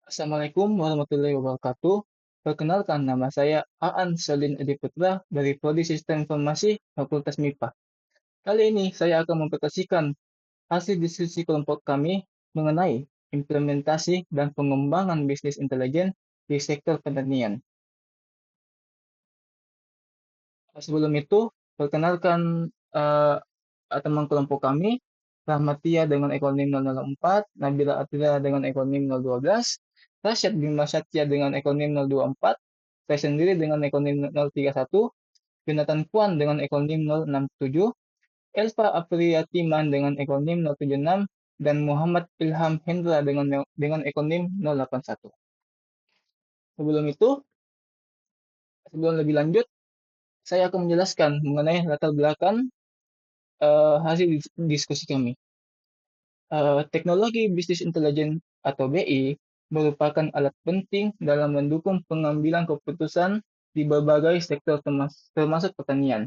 Assalamualaikum warahmatullahi wabarakatuh. Perkenalkan, nama saya Aan Selin Edi Putra dari Prodi Sistem Informasi Fakultas MIPA. Kali ini saya akan mempresentasikan hasil diskusi kelompok kami mengenai implementasi dan pengembangan bisnis intelijen di sektor pertanian. Sebelum itu, perkenalkan eh, teman kelompok kami, Rahmatia dengan ekonomi 004, Nabila Atila dengan ekonomi 012, Rasyad Bima Satya dengan ekonomi 024, saya sendiri dengan ekonomi 031, Jonathan Puan dengan ekonomi 067, Elva Apriyatiman dengan ekonomi 076, dan Muhammad Ilham Hendra dengan ekonomi 081. Sebelum itu, sebelum lebih lanjut, saya akan menjelaskan mengenai latar belakang hasil diskusi kami. Teknologi bisnis intelijen atau BI merupakan alat penting dalam mendukung pengambilan keputusan di berbagai sektor termasuk pertanian.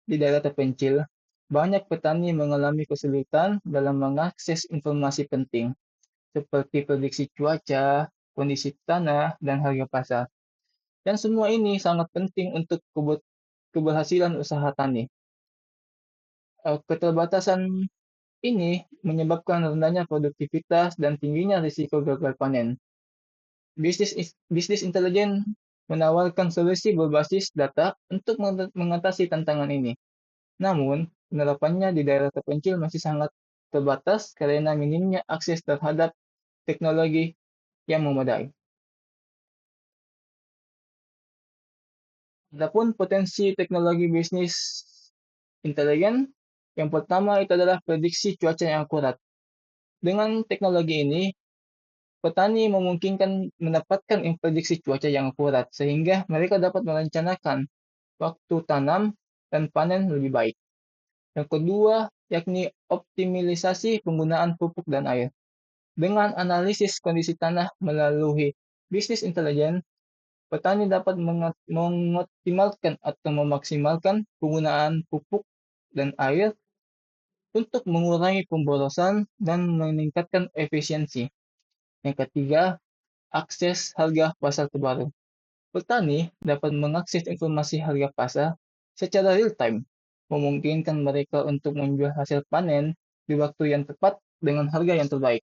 Di daerah terpencil, banyak petani mengalami kesulitan dalam mengakses informasi penting, seperti prediksi cuaca, kondisi tanah, dan harga pasar. Dan semua ini sangat penting untuk keberhasilan usaha tani. Keterbatasan ini menyebabkan rendahnya produktivitas dan tingginya risiko gagal panen. Bisnis intelijen menawarkan solusi berbasis data untuk mengatasi tantangan ini. Namun, penerapannya di daerah terpencil masih sangat terbatas karena minimnya akses terhadap teknologi yang memadai. Adapun potensi teknologi bisnis intelijen, yang pertama itu adalah prediksi cuaca yang akurat. Dengan teknologi ini, petani memungkinkan mendapatkan prediksi cuaca yang akurat, sehingga mereka dapat merencanakan waktu tanam dan panen lebih baik. Yang kedua, yakni optimalisasi penggunaan pupuk dan air. Dengan analisis kondisi tanah melalui bisnis intelijen, petani dapat mengoptimalkan atau memaksimalkan penggunaan pupuk dan air untuk mengurangi pemborosan dan meningkatkan efisiensi. Yang ketiga, akses harga pasar terbaru. Petani dapat mengakses informasi harga pasar secara real-time, memungkinkan mereka untuk menjual hasil panen di waktu yang tepat dengan harga yang terbaik.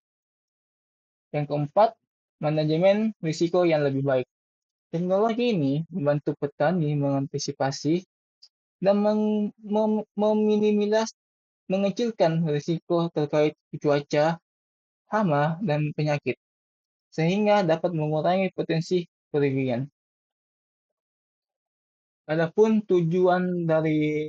Yang keempat, manajemen risiko yang lebih baik. Teknologi ini membantu petani mengantisipasi dan mengecilkan risiko terkait cuaca, hama, dan penyakit, sehingga dapat mengurangi potensi kerugian. Adapun tujuan dari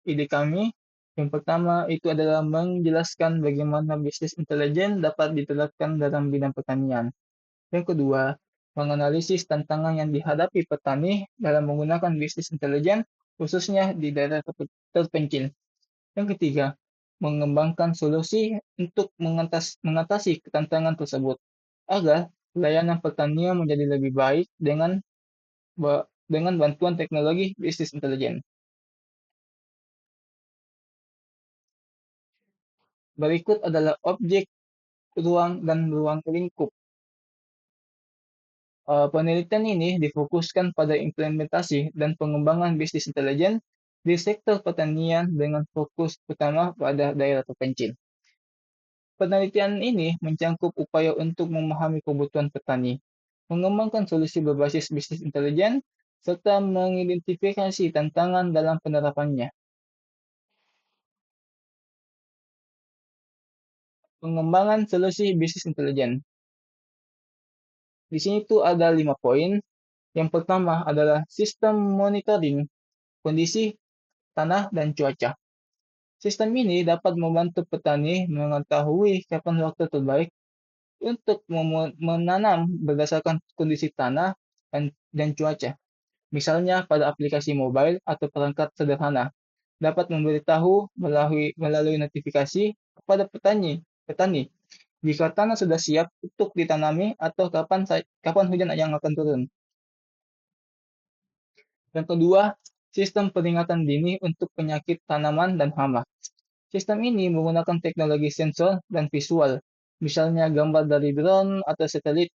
ide kami, yang pertama itu adalah menjelaskan bagaimana bisnis intelijen dapat diterapkan dalam bidang pertanian. Yang kedua, menganalisis tantangan yang dihadapi petani dalam menggunakan bisnis intelijen, khususnya di daerah terpencil. Yang ketiga, mengembangkan solusi untuk mengatasi tantangan tersebut, agar pelayanan pertanian menjadi lebih baik dengan bantuan teknologi bisnis intelijen. Berikut adalah objek, ruang, dan ruang lingkup. Penelitian ini difokuskan pada implementasi dan pengembangan bisnis intelijen di sektor pertanian dengan fokus utama pada daerah terpencil. Penelitian ini mencangkup upaya untuk memahami kebutuhan petani, mengembangkan solusi berbasis bisnis intelijen, serta mengidentifikasi tantangan dalam penerapannya. Pengembangan solusi bisnis intelijen. Di sini tuh ada 5 poin. Yang pertama adalah sistem monitoring kondisi tanah dan cuaca. Sistem ini dapat membantu petani mengetahui kapan waktu terbaik untuk menanam berdasarkan kondisi tanah dan cuaca. Misalnya pada aplikasi mobile atau perangkat sederhana, dapat memberitahu melalui notifikasi kepada petani jika tanah sudah siap untuk ditanami atau kapan hujan yang akan turun. Yang kedua, sistem peringatan dini untuk penyakit tanaman dan hama. Sistem ini menggunakan teknologi sensor dan visual, misalnya gambar dari drone atau satelit,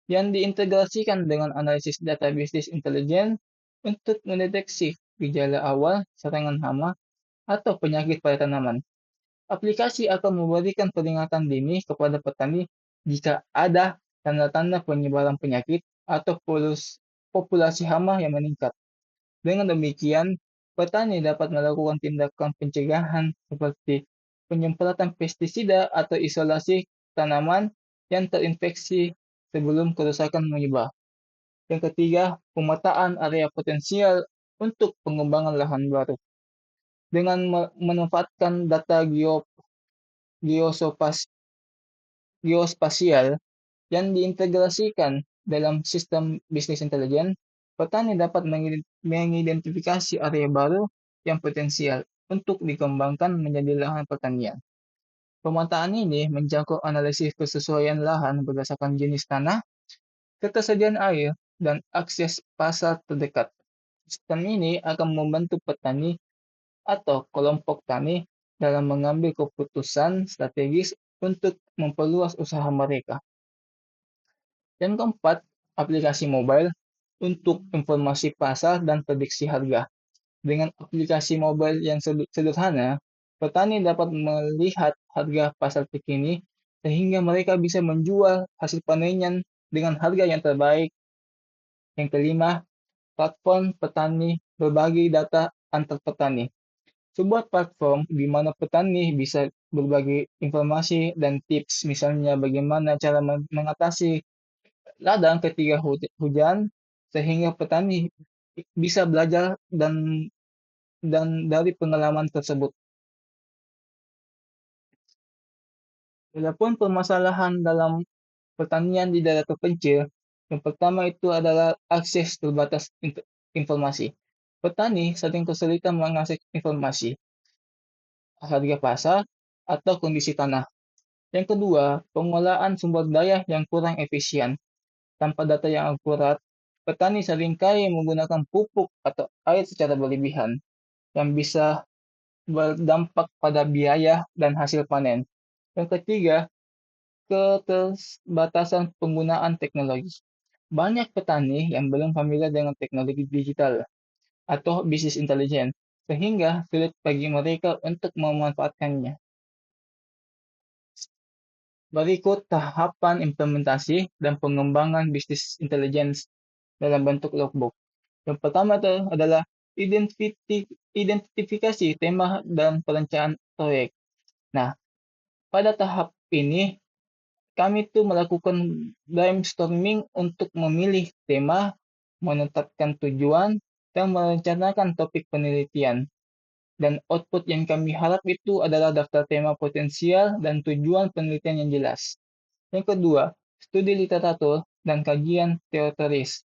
yang diintegrasikan dengan analisis data bisnis intelijen untuk mendeteksi gejala awal serangan hama atau penyakit pada tanaman. Aplikasi akan memberikan peringatan dini kepada petani jika ada tanda-tanda penyebaran penyakit atau populasi hama yang meningkat. Dengan demikian, petani dapat melakukan tindakan pencegahan seperti penyemprotan pestisida atau isolasi tanaman yang terinfeksi sebelum kerusakan menyebar. Yang ketiga, pemetaan area potensial untuk pengembangan lahan baru. Dengan memanfaatkan data geospasial yang diintegrasikan dalam sistem bisnis intelijen, petani dapat mengidentifikasi area baru yang potensial untuk dikembangkan menjadi lahan pertanian. Pemetaan ini mencakup analisis kesesuaian lahan berdasarkan jenis tanah, ketersediaan air, dan akses pasar terdekat. Sistem ini akan membantu petani atau kelompok tani dalam mengambil keputusan strategis untuk memperluas usaha mereka. Yang keempat, aplikasi mobile untuk informasi pasar dan prediksi harga. Dengan aplikasi mobile yang sederhana, petani dapat melihat harga pasar terkini sehingga mereka bisa menjual hasil panennya dengan harga yang terbaik. Yang kelima, platform petani berbagi data antar petani. Sebuah platform di mana petani bisa berbagi informasi dan tips, misalnya bagaimana cara mengatasi ladang ketika hujan, sehingga petani bisa belajar dan dari pengalaman tersebut. Adapun permasalahan dalam pertanian di daerah terpencil, yang pertama itu adalah akses terbatas informasi. Petani sering kesulitan mengakses informasi, harga pasar, atau kondisi tanah. Yang kedua, pengolahan sumber daya yang kurang efisien. Tanpa data yang akurat, petani seringkali menggunakan pupuk atau air secara berlebihan, yang bisa berdampak pada biaya dan hasil panen. Yang ketiga, keterbatasan penggunaan teknologi. Banyak petani yang belum familiar dengan teknologi digital atau bisnis intelijen, sehingga sulit bagi mereka untuk memanfaatkannya. Berikut tahapan implementasi dan pengembangan bisnis intelligence dalam bentuk logbook. Yang pertama itu adalah identifikasi tema dan perencanaan proyek. Nah, pada tahap ini kami tuh melakukan brainstorming untuk memilih tema, menetapkan tujuan, dan merencanakan topik penelitian. Dan output yang kami harap itu adalah daftar tema potensial dan tujuan penelitian yang jelas. Yang kedua, studi literatur dan kajian teoris.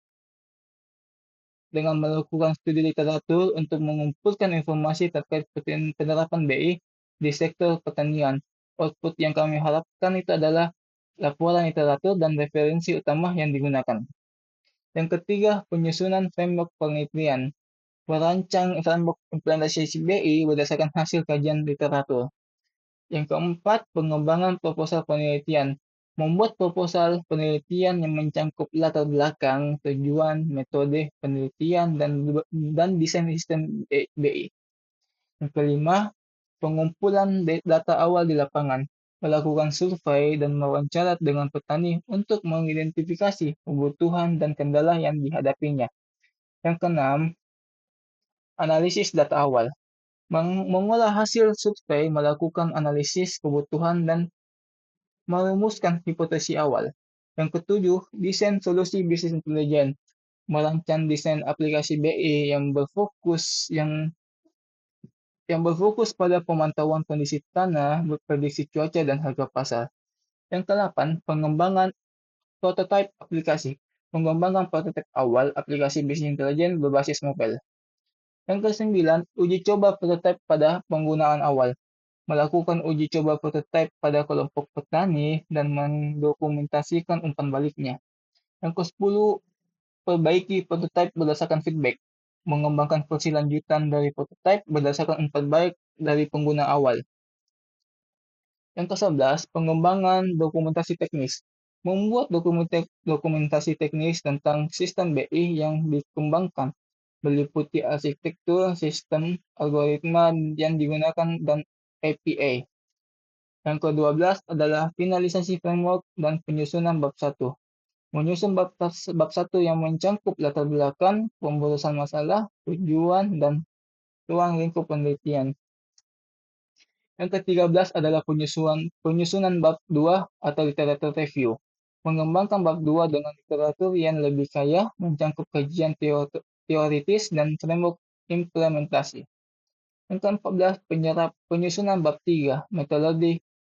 Dengan melakukan studi literatur untuk mengumpulkan informasi terkait penerapan BI di sektor pertanian. Output yang kami harapkan itu adalah laporan literatur dan referensi utama yang digunakan. Yang ketiga, penyusunan framework penelitian. Merancang framework implementasi BI berdasarkan hasil kajian literatur. Yang keempat, pengembangan proposal penelitian. Membuat proposal penelitian yang mencakup latar belakang, tujuan, metode penelitian, dan desain sistem BI. Yang kelima, pengumpulan data awal di lapangan. Melakukan survei dan wawancara dengan petani untuk mengidentifikasi kebutuhan dan kendala yang dihadapinya. Yang keenam, analisis data awal. Mengolah hasil survei, melakukan analisis kebutuhan, dan merumuskan hipotesis awal. Yang ketujuh, desain solusi bisnis intelijen. Merancang desain aplikasi BI yang berfokus pada pemantauan kondisi tanah, prediksi cuaca, dan harga pasar. Yang kedelapan, pengembangan prototipe aplikasi. Pengembangan prototipe awal aplikasi bisnis intelijen berbasis mobile. Yang kesembilan, uji coba prototipe pada penggunaan awal. Melakukan uji coba prototipe pada kelompok petani dan mendokumentasikan umpan baliknya. Yang ke-10, perbaiki prototipe berdasarkan feedback. Mengembangkan versi lanjutan dari prototipe berdasarkan umpan balik dari pengguna awal. Yang ke-11, pengembangan dokumentasi teknis. membuat dokumentasi teknis tentang sistem BI yang dikembangkan, meliputi arsitektur, sistem, algoritma yang digunakan, dan API. Yang ke-12 adalah finalisasi framework dan penyusunan bab 1. Menyusun bab 1 yang mencakup latar belakang, pembahasan masalah, tujuan, dan ruang lingkup penelitian. Yang ke-13 adalah penyusunan bab 2 atau literatur review. Mengembangkan bab 2 dengan literatur yang lebih kaya, mencakup kajian teoritis dan framework implementasi. Yang ke-14, penyusunan bab 3,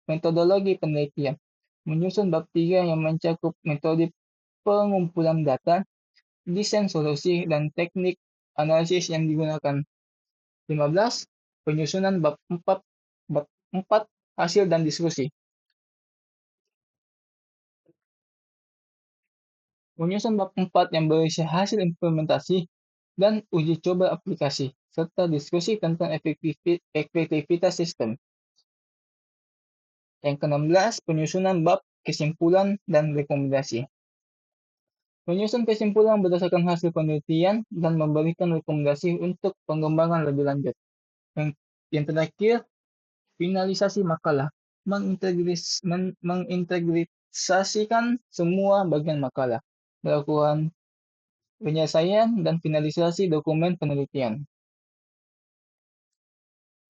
metodologi penelitian. Menyusun bab 3 yang mencakup metode pengumpulan data, desain solusi, dan teknik analisis yang digunakan. 15. Penyusunan bab 4 hasil dan diskusi. Menyusun bab 4 yang berisi hasil implementasi dan uji coba aplikasi, serta diskusi tentang efektivitas sistem. Yang ke-16, penyusunan bab kesimpulan dan rekomendasi. Menyusun kesimpulan berdasarkan hasil penelitian dan memberikan rekomendasi untuk pengembangan lebih lanjut. Yang terakhir, finalisasi makalah. Mengintegrisasikan semua bagian makalah, melakukan penyelesaian dan finalisasi dokumen penelitian.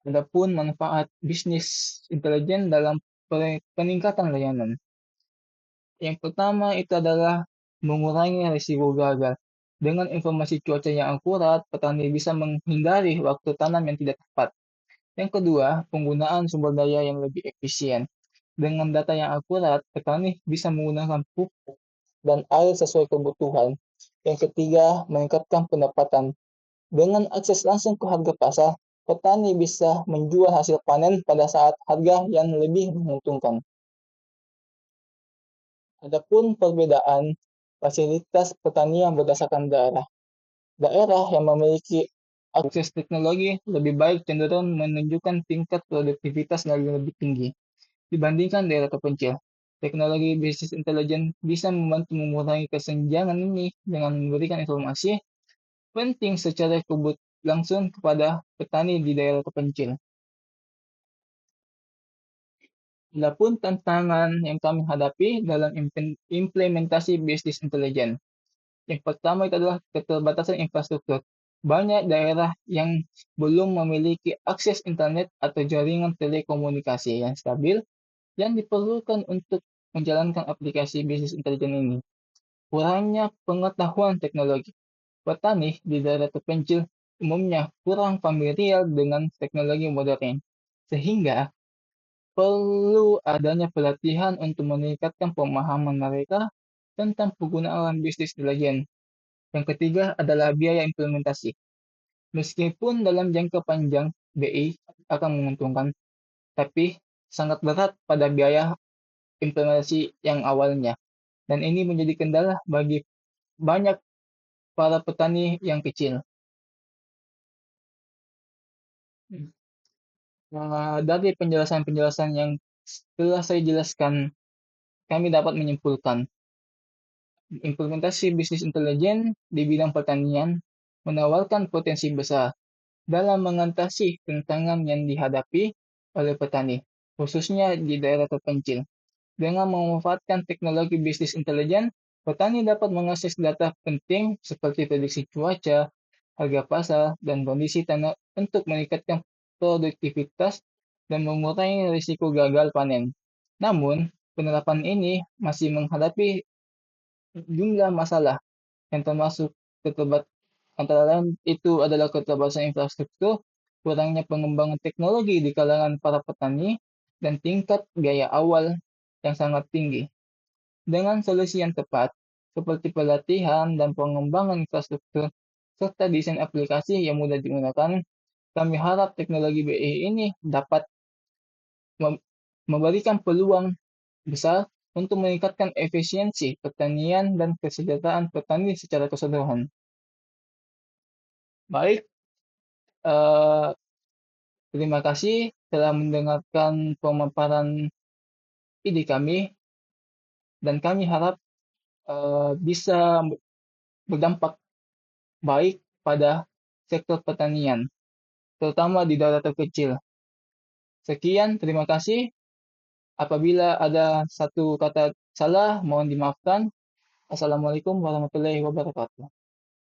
Adapun manfaat bisnis intelijen dalam peningkatan layanan. Yang pertama itu adalah mengurangi risiko gagal. Dengan informasi cuaca yang akurat, petani bisa menghindari waktu tanam yang tidak tepat. Yang kedua, penggunaan sumber daya yang lebih efisien. Dengan data yang akurat, petani bisa menggunakan pupuk dan air sesuai kebutuhan. Yang ketiga, meningkatkan pendapatan. Dengan akses langsung ke harga pasar, petani bisa menjual hasil panen pada saat harga yang lebih menguntungkan. Adapun perbedaan fasilitas pertanian berdasarkan daerah. Daerah yang memiliki akses teknologi lebih baik cenderung menunjukkan tingkat produktivitas yang lebih tinggi dibandingkan daerah terpencil. Teknologi bisnis intelijen bisa membantu mengurangi kesenjangan ini dengan memberikan informasi penting secara langsung kepada petani di daerah terpencil. Adapun tantangan yang kami hadapi dalam implementasi bisnis intelijen. Yang pertama itu adalah keterbatasan infrastruktur. Banyak daerah yang belum memiliki akses internet atau jaringan telekomunikasi yang stabil yang diperlukan untuk menjalankan aplikasi bisnis intelijen ini. Kurangnya pengetahuan teknologi. Petani di daerah terpencil umumnya kurang familiar dengan teknologi modern, sehingga perlu adanya pelatihan untuk meningkatkan pemahaman mereka tentang penggunaan bisnis intelijen. Yang ketiga adalah biaya implementasi. Meskipun dalam jangka panjang BI akan menguntungkan, tapi sangat berat pada biaya implementasi yang awalnya. Dan ini menjadi kendala bagi banyak para petani yang kecil. Dari penjelasan-penjelasan yang telah saya jelaskan, kami dapat menyimpulkan implementasi bisnis intelijen di bidang pertanian menawarkan potensi besar dalam mengatasi tantangan yang dihadapi oleh petani, khususnya di daerah terpencil. Dengan memanfaatkan teknologi bisnis intelijen, petani dapat mengakses data penting seperti prediksi cuaca, harga pasar, dan kondisi tanah untuk meningkatkan produktivitas dan mengurangi risiko gagal panen. Namun, penerapan ini masih menghadapi jumlah masalah yang termasuk keterbat antara lain itu adalah keterbatasan infrastruktur, kurangnya pengembangan teknologi di kalangan para petani, dan tingkat biaya awal yang sangat tinggi. Dengan solusi yang tepat, seperti pelatihan dan pengembangan infrastruktur, serta desain aplikasi yang mudah digunakan, kami harap teknologi BI ini dapat memberikan peluang besar untuk meningkatkan efisiensi pertanian dan kesejahteraan petani secara keseluruhan. Baik, eh, terima kasih telah mendengarkan pemaparan ide kami. dan kami harap bisa berdampak baik pada sektor pertanian, terutama di daerah terkecil. Sekian, terima kasih. Apabila ada satu kata salah, mohon dimaafkan. Assalamualaikum warahmatullahi wabarakatuh.